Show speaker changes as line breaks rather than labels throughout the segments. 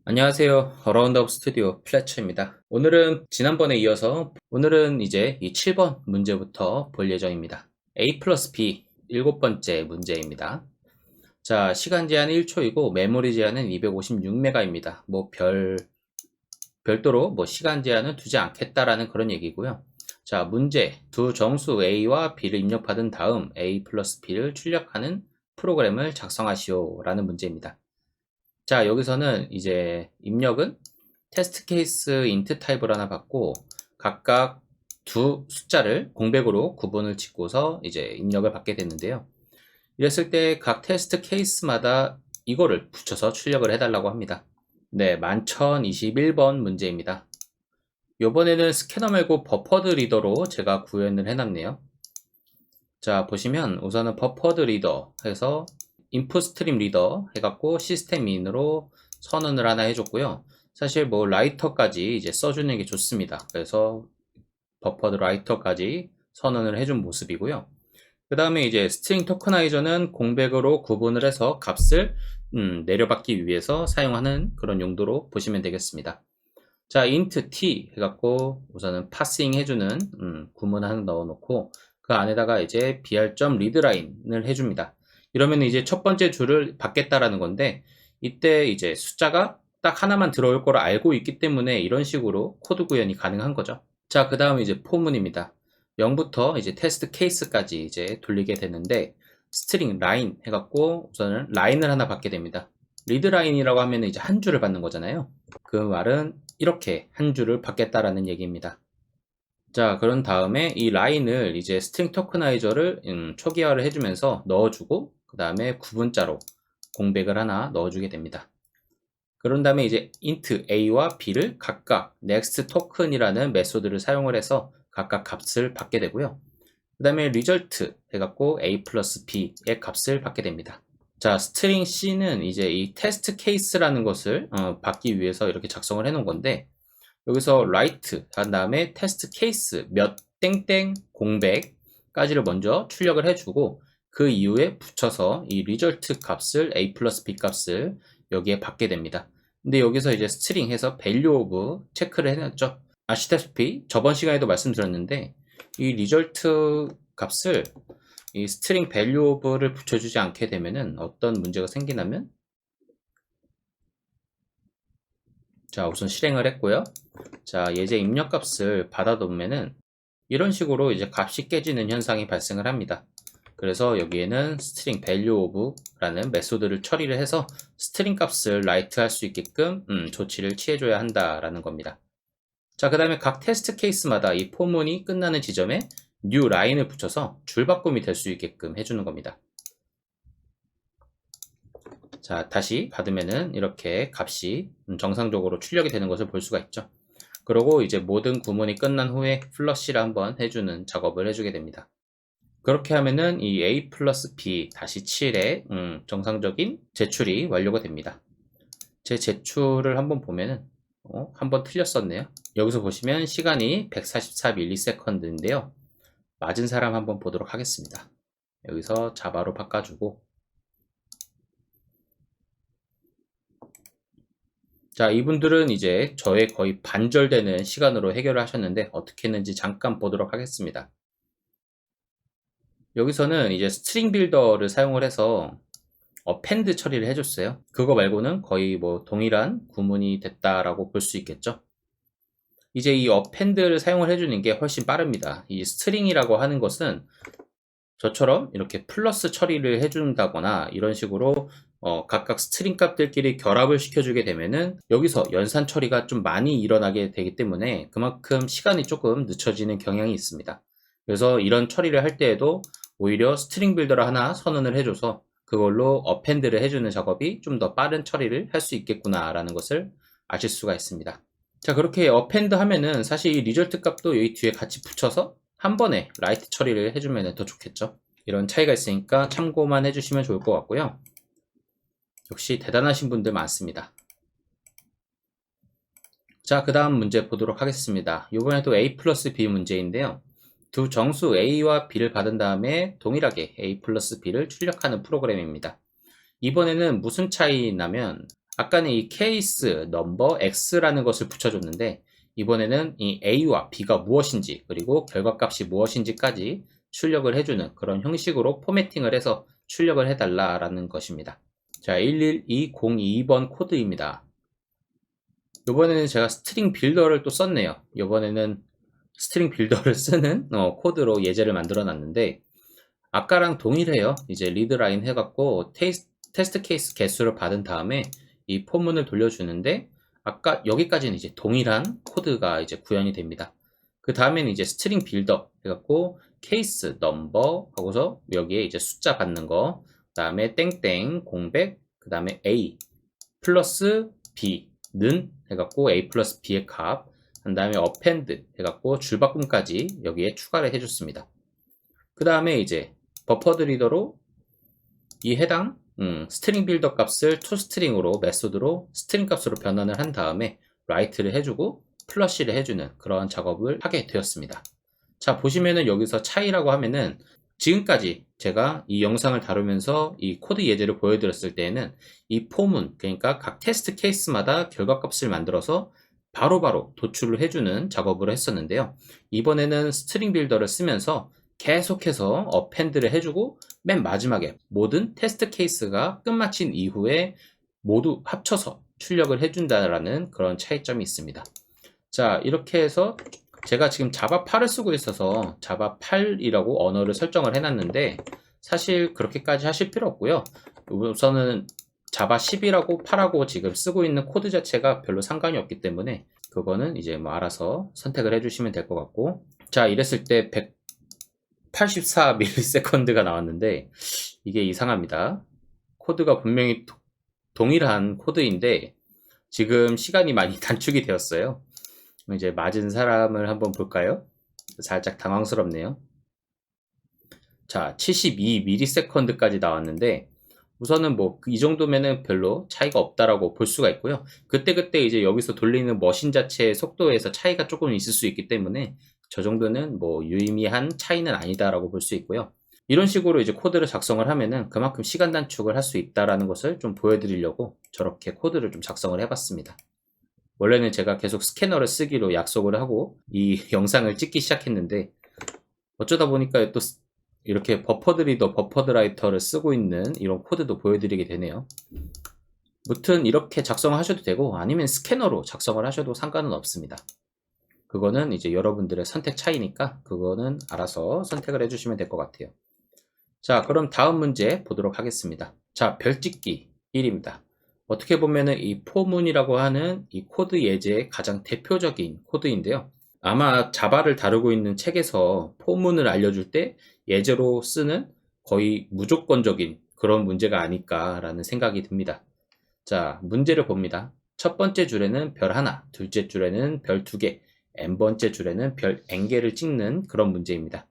안녕하세요. 어라운드업 스튜디오 플래처입니다. 오늘은 지난번에 이어서 오늘은 이제 이 7번 문제부터 볼 예정입니다. A 플러스 B 7번째 문제입니다. 자, 시간 제한 1초이고 메모리 제한은 256메가입니다. 별도로 시간 제한은 두지 않겠다라는 그런 얘기고요. 자, 문제. 두 정수 A와 B를 입력받은 다음 A 플러스 B를 출력하는 프로그램을 작성하시오 라는 문제입니다. 자, 여기서는 이제 입력은 테스트 케이스 인트 타입을 하나 받고 각각 두 숫자를 공백으로 구분을 짓고서 이제 입력을 받게 됐는데요. 이랬을 때 각 테스트 케이스마다 이거를 붙여서 출력을 해달라고 합니다. 네, 11021번 문제입니다. 요번에는 스캐너 말고 버퍼드 리더로 제가 구현을 해놨네요. 자, 보시면 우선은 버퍼드 리더 해서 인풋 스트림 리더 해갖고 시스템 인으로 선언을 하나 해줬고요. 사실 라이터까지 이제 써주는 게 좋습니다. 그래서 버퍼드 라이터까지 선언을 해준 모습이고요. 그 다음에 이제 스트링 토커나이저는 공백으로 구분을 해서 값을 내려받기 위해서 사용하는 그런 용도로 보시면 되겠습니다. 자, int t 해갖고 우선은 파싱 해주는 구문 하나 넣어놓고 그 안에다가 이제 br.readline을 해줍니다. 이러면 이제 첫 번째 줄을 받겠다라는 건데 이때 이제 숫자가 딱 하나만 들어올 걸 알고 있기 때문에 이런 식으로 코드 구현이 가능한 거죠. 자, 그 다음에 이제 포문입니다. 0부터 이제 테스트 케이스까지 이제 돌리게 되는데 스트링 라인 해갖고 우선은 라인을 하나 받게 됩니다. 리드 라인이라고 하면 이제 한 줄을 받는 거잖아요. 그 말은 이렇게 한 줄을 받겠다라는 얘기입니다. 자, 그런 다음에 이 라인을 이제 스트링 토커나이저를 초기화를 해주면서 넣어주고 그 다음에 구분자로 공백을 하나 넣어주게 됩니다. 그런 다음에 이제 int a와 b를 각각 next token이라는 메소드를 사용을 해서 각각 값을 받게 되고요. 그 다음에 result 해갖고 a 플러스 b의 값을 받게 됩니다. 자, 스트링 c는 이제 이 테스트 케이스라는 것을 받기 위해서 이렇게 작성을 해 놓은 건데 여기서 write 한 다음에 테스트 케이스 몇 땡땡 공백까지를 먼저 출력을 해주고 그 이후에 붙여서 이 result 값을 a 플러스 b 값을 여기에 받게 됩니다. 근데 여기서 이제 스트링 해서 value of 체크를 해놨죠. 아시다시피 저번 시간에도 말씀드렸는데 이 result 값을 이 스트링 value of를 붙여주지 않게 되면은 어떤 문제가 생기냐면 자, 우선 실행을 했고요. 자, 예제 입력값을 받아놓으면은 이런 식으로 이제 값이 깨지는 현상이 발생을 합니다. 그래서 여기에는 string value of라는 메소드를 처리를 해서 스트링 값을 write 할 수 있게끔 조치를 취해줘야 한다라는 겁니다. 자, 그 다음에 각 테스트 케이스마다 이 포문이 끝나는 지점에 new line을 붙여서 줄바꿈이 될 수 있게끔 해주는 겁니다. 자, 다시 받으면은 이렇게 값이 정상적으로 출력이 되는 것을 볼 수가 있죠. 그리고 이제 모든 구문이 끝난 후에 플러시를 한번 해주는 작업을 해주게 됩니다. 그렇게 하면은 이 a 플러스 b 다시 7의 정상적인 제출이 완료가 됩니다. 제 제출을 한번 보면은 한번 틀렸었네요. 여기서 보시면 시간이 144ms인데요. 맞은 사람 한번 보도록 하겠습니다. 여기서 자바로 바꿔주고 자, 이분들은 이제 저의 거의 반절되는 시간으로 해결을 하셨는데 어떻게 했는지 잠깐 보도록 하겠습니다. 여기서는 이제 스트링 빌더를 사용을 해서 append 처리를 해줬어요. 그거 말고는 거의 동일한 구문이 됐다라고 볼 수 있겠죠. 이제 이 append를 사용을 해주는 게 훨씬 빠릅니다. 이 스트링이라고 하는 것은 저처럼 이렇게 플러스 처리를 해준다거나 이런 식으로 각각 스트링 값들끼리 결합을 시켜주게 되면은 여기서 연산 처리가 좀 많이 일어나게 되기 때문에 그만큼 시간이 조금 늦춰지는 경향이 있습니다. 그래서 이런 처리를 할 때에도 오히려 스트링 빌더를 하나 선언을 해줘서 그걸로 append를 해주는 작업이 좀 더 빠른 처리를 할 수 있겠구나 라는 것을 아실 수가 있습니다. 자, 그렇게 append 하면은 사실 이 result 값도 여기 뒤에 같이 붙여서 한 번에 write 처리를 해주면 더 좋겠죠. 이런 차이가 있으니까 참고만 해주시면 좋을 것 같고요. 역시 대단하신 분들 많습니다. 자, 그 다음 문제 보도록 하겠습니다. 이번에도 a 플러스 b 문제인데요. 두 정수 A와 B를 받은 다음에 동일하게 A 플러스 B를 출력하는 프로그램입니다. 이번에는 무슨 차이냐면 아까는 이 케이스 넘버 X라는 것을 붙여줬는데 이번에는 이 A와 B가 무엇인지 그리고 결과값이 무엇인지까지 출력을 해주는 그런 형식으로 포매팅을 해서 출력을 해달라라는 것입니다. 자, 112022번 코드입니다. 이번에는 제가 스트링 빌더를 또 썼네요. 이번에는 스트링 빌더를 쓰는 코드로 예제를 만들어 놨는데 아까랑 동일해요. 이제 리드라인 해갖고 테스트 케이스 개수를 받은 다음에 이 포문을 돌려주는데 아까 여기까지는 이제 동일한 코드가 이제 구현이 됩니다. 그 다음에는 이제 스트링 빌더 해갖고 케이스 넘버 하고서 여기에 이제 숫자 받는 거, 그 다음에 땡땡 공백, 그 다음에 A 플러스 B는 해갖고 A 플러스 B의 값, 그 다음에 append 해갖고 줄바꿈까지 여기에 추가를 해줬습니다. 그 다음에 이제 버퍼드 리더로 이 해당 스트링 빌더 값을 toString으로 메소드로 스트링 값으로 변환을 한 다음에 write를 해주고 플러시를 해주는 그런 작업을 하게 되었습니다. 자, 보시면은 여기서 차이라고 하면은 지금까지 제가 이 영상을 다루면서 이 코드 예제를 보여드렸을 때에는 이 포문, 그러니까 각 테스트 케이스마다 결과값을 만들어서 바로바로 도출을 해주는 작업을 했었는데요. 이번에는 스트링 빌더를 쓰면서 계속해서 append를 해주고 맨 마지막에 모든 테스트 케이스가 끝마친 이후에 모두 합쳐서 출력을 해준다라는 그런 차이점이 있습니다. 자, 이렇게 해서 제가 지금 자바 8을 쓰고 있어서 자바 8이라고 언어를 설정을 해놨는데 사실 그렇게까지 하실 필요 없고요. 우선은 자바 10이라고 8하고 지금 쓰고 있는 코드 자체가 별로 상관이 없기 때문에 그거는 이제 뭐 알아서 선택을 해주시면 될 것 같고, 자, 이랬을 때 184ms가 나왔는데 이게 이상합니다. 코드가 분명히 동일한 코드인데 지금 시간이 많이 단축이 되었어요. 이제 맞은 사람을 한번 볼까요? 살짝 당황스럽네요. 자, 72ms까지 나왔는데 우선은 뭐 이 정도면은 별로 차이가 없다라고 볼 수가 있고요. 그때그때 이제 여기서 돌리는 머신 자체의 속도에서 차이가 조금 있을 수 있기 때문에 저 정도는 뭐 유의미한 차이는 아니다라고 볼 수 있고요. 이런 식으로 이제 코드를 작성을 하면은 그만큼 시간 단축을 할 수 있다라는 것을 좀 보여드리려고 저렇게 코드를 좀 작성을 해봤습니다. 원래는 제가 계속 스캐너를 쓰기로 약속을 하고 이 영상을 찍기 시작했는데 어쩌다 보니까 또 이렇게 버퍼드 리더, 버퍼드 라이터를 쓰고 있는 이런 코드도 보여드리게 되네요. 무튼 이렇게 작성하셔도 되고 아니면 스캐너로 작성을 하셔도 상관은 없습니다. 그거는 이제 여러분들의 선택 차이니까 그거는 알아서 선택을 해주시면 될 것 같아요. 자, 그럼 다음 문제 보도록 하겠습니다. 자, 별짓기 1입니다. 어떻게 보면은 이 포문이라고 하는 이 코드 예제의 가장 대표적인 코드인데요. 아마 자바를 다루고 있는 책에서 포문을 알려줄 때 예제로 쓰는 거의 무조건적인 그런 문제가 아닐까라는 생각이 듭니다. 자, 문제를 봅니다. 첫 번째 줄에는 별 하나, 둘째 줄에는 별 두 개, n번째 줄에는 별 n개를 찍는 그런 문제입니다.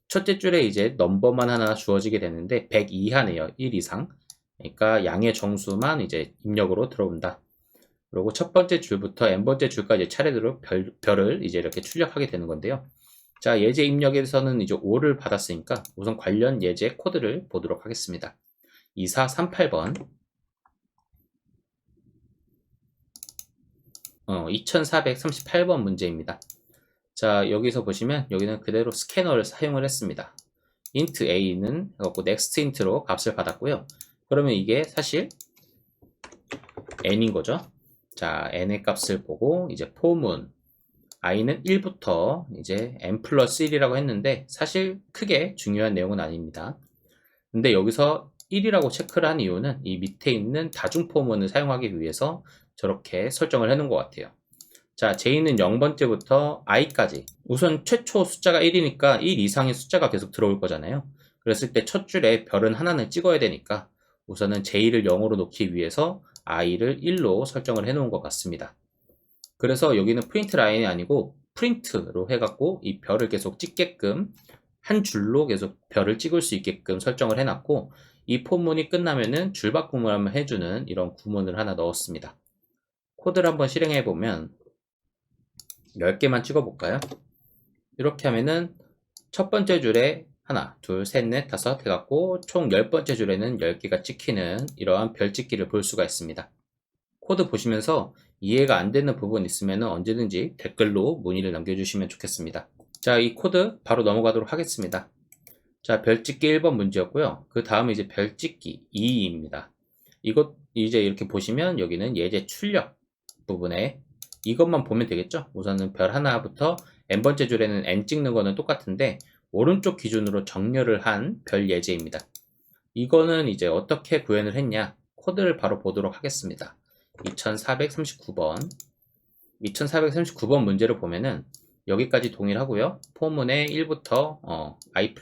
첫째 줄에 이제 넘버만 하나 주어지게 되는데 100 이하네요. 1 이상. 그러니까 양의 정수만 이제 입력으로 들어온다. 그리고 첫 번째 줄부터 n번째 줄까지 차례대로 별을 이제 이렇게 출력하게 되는 건데요. 자, 예제 입력에서는 이제 5를 받았으니까 우선 관련 예제 코드를 보도록 하겠습니다. 2438번 2438번 문제입니다. 자, 여기서 보시면 여기는 그대로 스캐너를 사용을 했습니다. int a는 해갖고 next int로 값을 받았고요. 그러면 이게 사실 n인 거죠. 자, n의 값을 보고 이제 포문 i는 1부터 이제 n 플러스 1이라고 했는데 사실 크게 중요한 내용은 아닙니다. 근데 여기서 1이라고 체크를 한 이유는 이 밑에 있는 다중 포문을 사용하기 위해서 저렇게 설정을 해 놓은 것 같아요. 자, j는 0번째부터 i까지. 우선 최초 숫자가 1이니까 1 이상의 숫자가 계속 들어올 거잖아요. 그랬을 때 첫 줄에 별은 하나는 찍어야 되니까 우선은 j를 0으로 놓기 위해서 i를 1로 설정을 해 놓은 것 같습니다. 그래서 여기는 프린트 라인이 아니고 프린트로 해갖고 이 별을 계속 찍게끔 한 줄로 계속 별을 찍을 수 있게끔 설정을 해놨고 이 포문이 끝나면은 줄바꿈을 한번 해주는 이런 구문을 하나 넣었습니다. 코드를 한번 실행해보면 10개만 찍어볼까요? 이렇게 하면은 첫 번째 줄에 하나, 둘, 셋, 넷, 다섯 해갖고 총 10번째 줄에는 10개가 찍히는 이러한 별 찍기를 볼 수가 있습니다. 코드 보시면서 이해가 안 되는 부분 있으면 언제든지 댓글로 문의를 남겨주시면 좋겠습니다. 자, 이 코드 바로 넘어가도록 하겠습니다. 자, 별찍기 1번 문제였고요. 그 다음에 이제 별찍기 2입니다. 이것 이제 이렇게 보시면 여기는 예제 출력 부분에 이것만 보면 되겠죠. 우선은 별 하나부터 n번째 줄에는 n 찍는 거는 똑같은데 오른쪽 기준으로 정렬을 한 별 예제입니다. 이거는 이제 어떻게 구현을 했냐, 코드를 바로 보도록 하겠습니다. 2439번 문제를 보면은 여기까지 동일하고요. 포문에 1부터 i++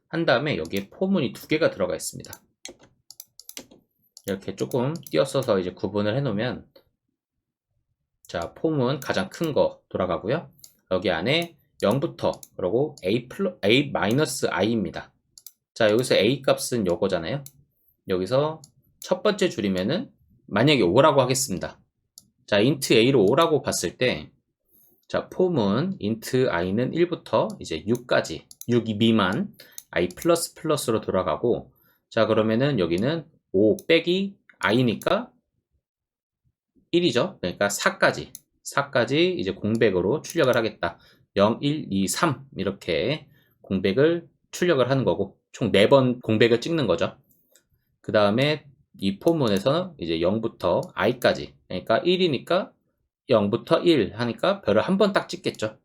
한 다음에 여기에 포문이 2개가 들어가 있습니다. 이렇게 조금 띄어써서 이제 구분을 해 놓으면, 자, 포문 가장 큰 거 돌아가고요. 여기 안에 0부터 그리고 a-i입니다. 자, 여기서 a 값은 요거잖아요. 여기서 첫 번째 줄이면은 만약에 5라고 하겠습니다. 자, int a로 5라고 봤을 때, 자, 포문 int i는 1부터 이제 6까지, 6 미만 i++로 돌아가고, 자, 그러면은 여기는 5 빼기 i니까 1이죠. 그러니까 4까지 이제 공백으로 출력을 하겠다. 0, 1, 2, 3 이렇게 공백을 출력을 하는 거고, 총 4번 공백을 찍는 거죠. 그 다음에 이 포문에서 이제 0부터 i까지, 그러니까 1이니까 0부터 1 하니까 별을 한 번 딱 찍겠죠.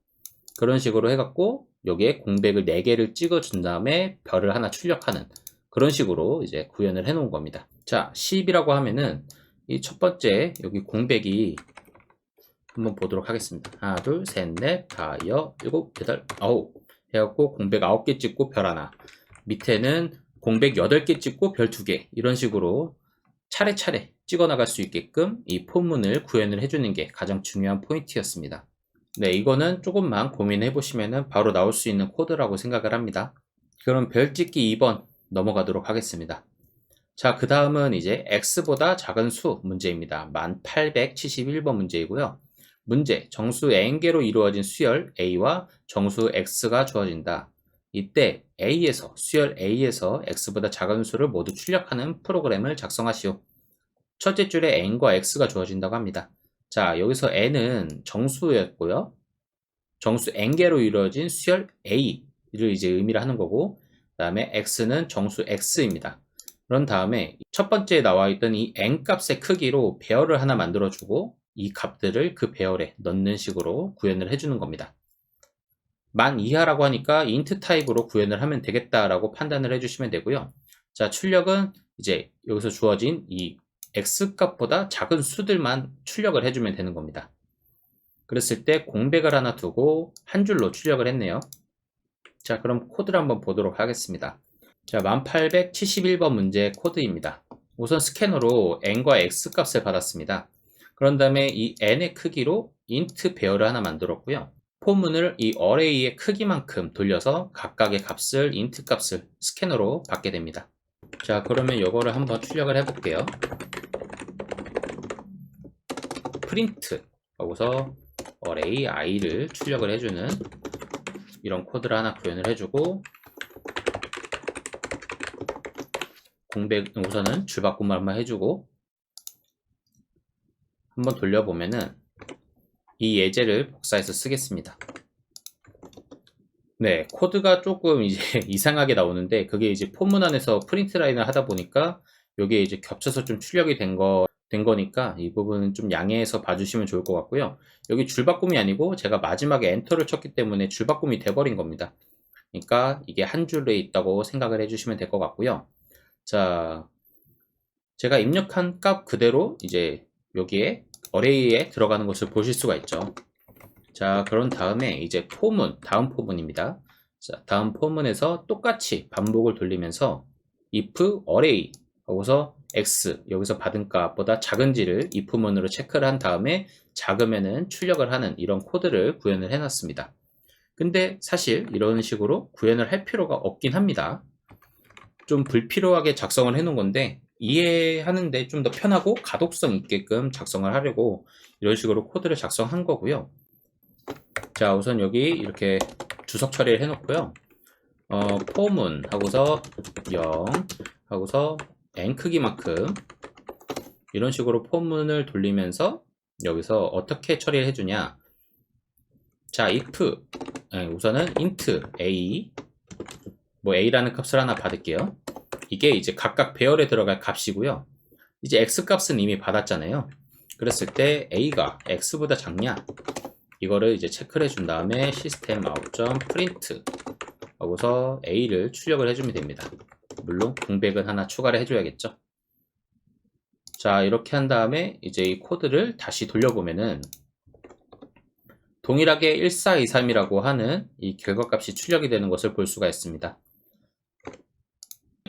그런 식으로 해갖고 여기에 공백을 4개를 찍어준 다음에 별을 하나 출력하는 그런 식으로 이제 구현을 해 놓은 겁니다. 자, 10이라고 하면은 이 첫 번째 여기 공백이 한번 보도록 하겠습니다. 하나, 둘, 셋, 넷, 다, 여, 일곱, 여덟, 아홉 해갖고 공백 9개 찍고 별 하나, 밑에는 공백 8개 찍고 별 2개, 이런 식으로 차례차례 찍어 나갈 수 있게끔 이 포문을 구현을 해주는 게 가장 중요한 포인트였습니다. 네, 이거는 조금만 고민해 보시면 바로 나올 수 있는 코드라고 생각을 합니다. 그럼 별 찍기 2번 넘어가도록 하겠습니다. 자, 그 다음은 이제 x보다 작은 수 문제입니다. 1871번 문제이고요. 문제, 정수 n개로 이루어진 수열 a와 정수 x가 주어진다. 이때 수열 a에서 x보다 작은 수를 모두 출력하는 프로그램을 작성하시오. 첫째 줄에 n과 x가 주어진다고 합니다. 자, 여기서 n은 정수였고요. 정수 n개로 이루어진 수열 a를 이제 의미를 하는 거고, 그 다음에 x는 정수 x입니다. 그런 다음에 첫 번째에 나와 있던 이 n 값의 크기로 배열을 하나 만들어주고 이 값들을 그 배열에 넣는 식으로 구현을 해주는 겁니다. 만 이하라고 하니까 int 타입으로 구현을 하면 되겠다라고 판단을 해주시면 되고요. 자, 출력은 이제 여기서 주어진 이 x 값보다 작은 수들만 출력을 해주면 되는 겁니다. 그랬을 때 공백을 하나 두고 한 줄로 출력을 했네요. 자, 그럼 코드를 한번 보도록 하겠습니다. 자, 1871번 문제 코드입니다. 우선 스캐너로 n과 x 값을 받았습니다. 그런 다음에 이 n의 크기로 int 배열을 하나 만들었고요. 포문을 이 array의 크기만큼 돌려서 각각의 값을 int 값을 스캐너로 받게 됩니다. 자, 그러면 이거를 한번 출력을 해볼게요. print 여기서 array i를 출력을 해주는 이런 코드를 하나 구현을 해주고, 공백 우선은 줄바꿈만 해주고 한번 돌려보면은 이 예제를 복사해서 쓰겠습니다. 네, 코드가 조금 이제 이상하게 나오는데, 그게 이제 포문 안에서 프린트 라인을 하다 보니까 여기에 이제 겹쳐서 좀 출력이 된 거니까 이 부분은 좀 양해해서 봐주시면 좋을 것 같고요. 여기 줄바꿈이 아니고 제가 마지막에 엔터를 쳤기 때문에 줄바꿈이 돼버린 겁니다. 그러니까 이게 한 줄에 있다고 생각을 해주시면 될 것 같고요. 자, 제가 입력한 값 그대로 이제 여기에 어레이에 들어가는 것을 보실 수가 있죠. 자, 그런 다음에 이제 다음 포문입니다. 자, 다음 포문에서 똑같이 반복을 돌리면서 if array 여기서 x, 여기서 받은 값보다 작은지를 if문으로 체크를 한 다음에 작으면은 출력을 하는 이런 코드를 구현을 해놨습니다. 근데 사실 이런 식으로 구현을 할 필요가 없긴 합니다. 좀 불필요하게 작성을 해 놓은 건데, 이해하는데 좀 더 편하고 가독성 있게끔 작성을 하려고 이런 식으로 코드를 작성한 거고요. 자, 우선 여기 이렇게 주석 처리를 해놓고요. 포문 하고서 0 하고서 n 크기만큼 이런 식으로 포문을 돌리면서 여기서 어떻게 처리를 해주냐. 자, if 우선은 int a 뭐 a라는 값을 하나 받을게요. 이게 이제 각각 배열에 들어갈 값이고요. 이제 x 값은 이미 받았잖아요. 그랬을 때 a가 x보다 작냐, 이거를 이제 체크를 해준 다음에 system out.print 하고서 a를 출력을 해주면 됩니다. 물론 공백은 하나 추가를 해줘야겠죠. 자, 이렇게 한 다음에 이제 이 코드를 다시 돌려보면은 동일하게 1423이라고 하는 이 결과값이 출력이 되는 것을 볼 수가 있습니다.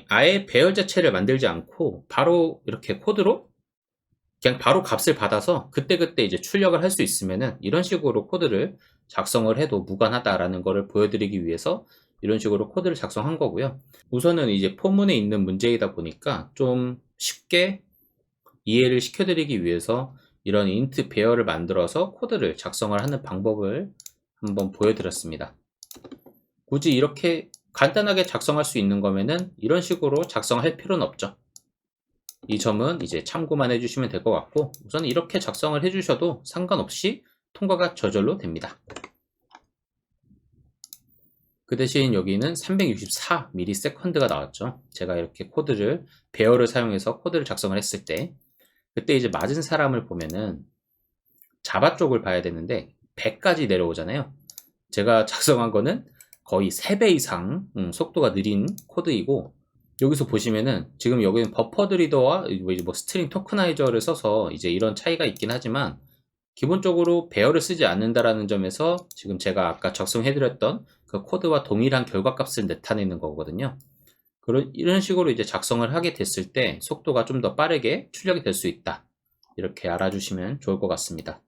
아예 배열 자체를 만들지 않고 바로 이렇게 코드로 그냥 바로 값을 받아서 그때그때 이제 출력을 할 수 있으면은 이런 식으로 코드를 작성을 해도 무관하다라는 것을 보여드리기 위해서 이런 식으로 코드를 작성한 거고요. 우선은 이제 포문에 있는 문제이다 보니까 좀 쉽게 이해를 시켜드리기 위해서 이런 int 배열을 만들어서 코드를 작성을 하는 방법을 한번 보여드렸습니다. 굳이 이렇게 간단하게 작성할 수 있는 거면은 이런 식으로 작성할 필요는 없죠. 이 점은 이제 참고만 해주시면 될 것 같고, 우선 이렇게 작성을 해주셔도 상관없이 통과가 저절로 됩니다. 그 대신 여기는 364ms가 나왔죠. 제가 이렇게 코드를 배열을 사용해서 코드를 작성을 했을 때 그때 이제 맞은 사람을 보면은 자바 쪽을 봐야 되는데 100까지 내려오잖아요. 제가 작성한 거는 거의 3배 이상 속도가 느린 코드이고, 여기서 보시면은 지금 여기는 버퍼드 리더와 뭐 스트링 토크나이저를 써서 이제 이런 차이가 있긴 하지만 기본적으로 배열을 쓰지 않는다라는 점에서 지금 제가 아까 작성해드렸던 그 코드와 동일한 결과값을 나타내는 거거든요. 이런 식으로 이제 작성을 하게 됐을 때 속도가 좀 더 빠르게 출력이 될 수 있다. 이렇게 알아주시면 좋을 것 같습니다.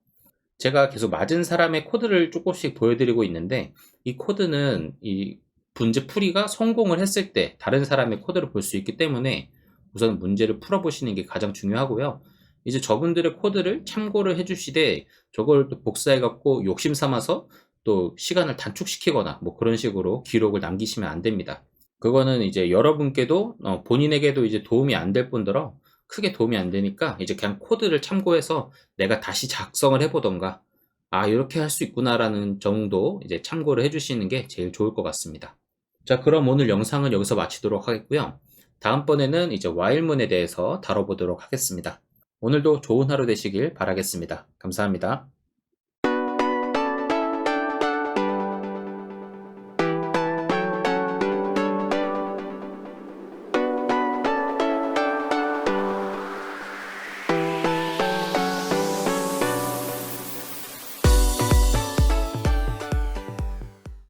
제가 계속 맞은 사람의 코드를 조금씩 보여드리고 있는데 이 코드는 이 문제 풀이가 성공을 했을 때 다른 사람의 코드를 볼 수 있기 때문에 우선 문제를 풀어보시는 게 가장 중요하고요. 이제 저분들의 코드를 참고를 해주시되 저걸 또 복사해 갖고 욕심 삼아서 또 시간을 단축시키거나 뭐 그런 식으로 기록을 남기시면 안 됩니다. 그거는 이제 여러분께도 본인에게도 이제 도움이 안 될 뿐더러 크게 도움이 안 되니까 이제 그냥 코드를 참고해서 내가 다시 작성을 해보던가, 아 이렇게 할 수 있구나라는 정도 이제 참고를 해주시는 게 제일 좋을 것 같습니다. 자, 그럼 오늘 영상은 여기서 마치도록 하겠고요. 다음번에는 이제 while문에 대해서 다뤄보도록 하겠습니다. 오늘도 좋은 하루 되시길 바라겠습니다. 감사합니다.